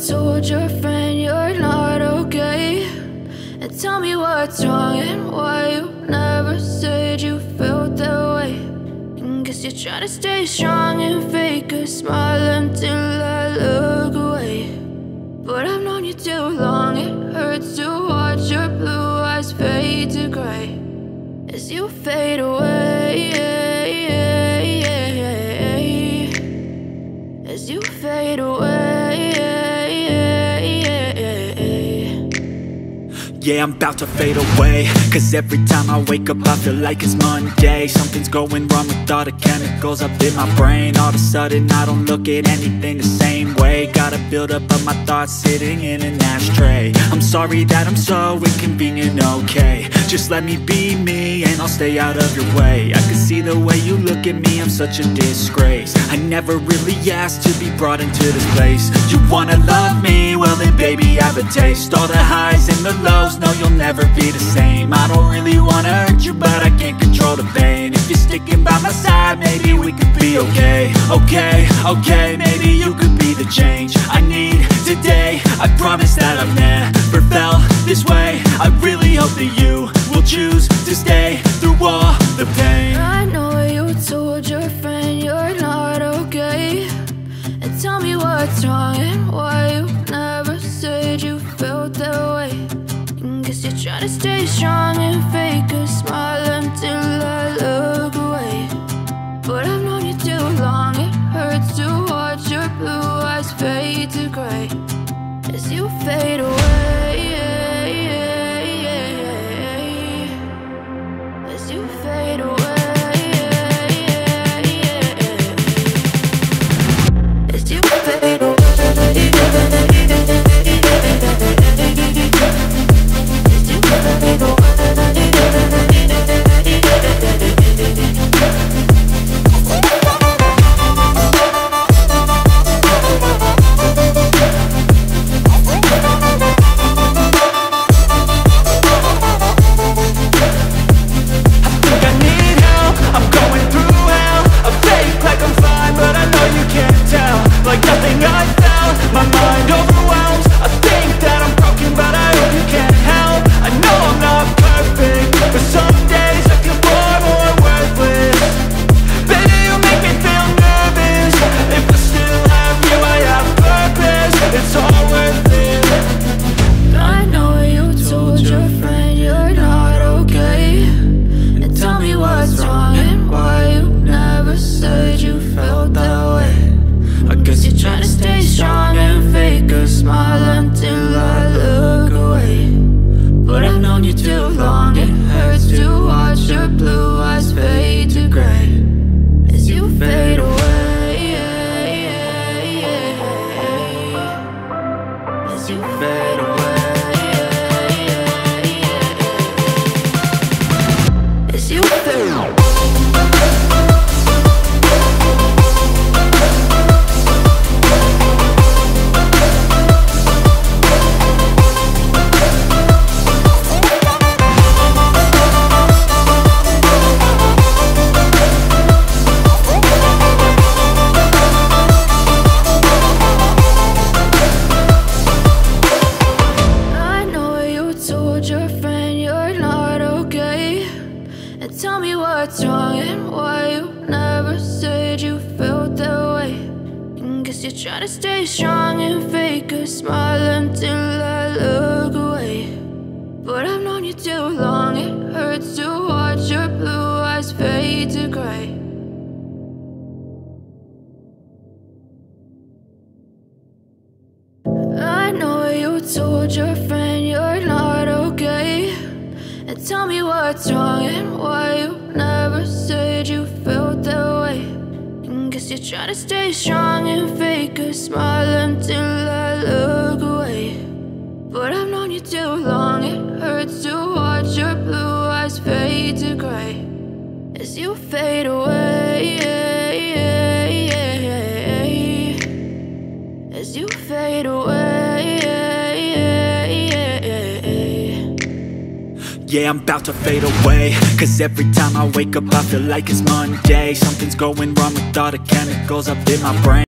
told your friend you're not okay, and tell me what's wrong and why you never said you felt that way. And guess you're trying to stay strong and fake a smile until I look away. But I've known you too long, it hurts to watch your blue eyes fade to gray as you fade away, as you fade away. Yeah, I'm about to fade away, cause every time I wake up I feel like it's Monday. Something's going wrong with all the chemicals up in my brain. All of a sudden I don't look at anything the same way. Got a buildup of my thoughts sitting in an ashtray. I'm sorry that I'm so inconvenient, okay. Just let me be me and I'll stay out of your way. I can see the way you look at me, I'm such a disgrace. I never really asked to be brought into this place. You wanna love me? Well then baby have a taste. All the highs and the lows, no, you'll never be the same. I don't really wanna hurt you, but I can't control the pain. If you're sticking by my side, maybe we could be okay. Okay, maybe you could be the change I need today. I promise that I've never felt this way. I really hope that you will choose to stay through all the pain. I know you told your friend you're not okay, and tell me what's wrong and why you never said you felt that way. Guess you're trying to stay strong and fake a smile until I look away. But I've known you too long, it hurts to watch your blue eyes fade to gray as you fade away, as you fade away, as you fade away. Tell me what's wrong and why you never said you felt that way. And guess you're trying to stay strong and fake a smile until I look away. But I've known you too long, it hurts to watch your blue eyes fade to gray. I know you told your friend you're not okay, and tell me what's wrong and why you never said you felt that way. And guess you're trying to stay strong and fake a smile until I look away. But I've known you too long, it hurts to watch your blue eyes fade to gray as you fade away, as you fade away. Yeah, I'm about to fade away, cause every time I wake up I feel like it's Monday. Something's going wrong with all the chemicals up in my brain.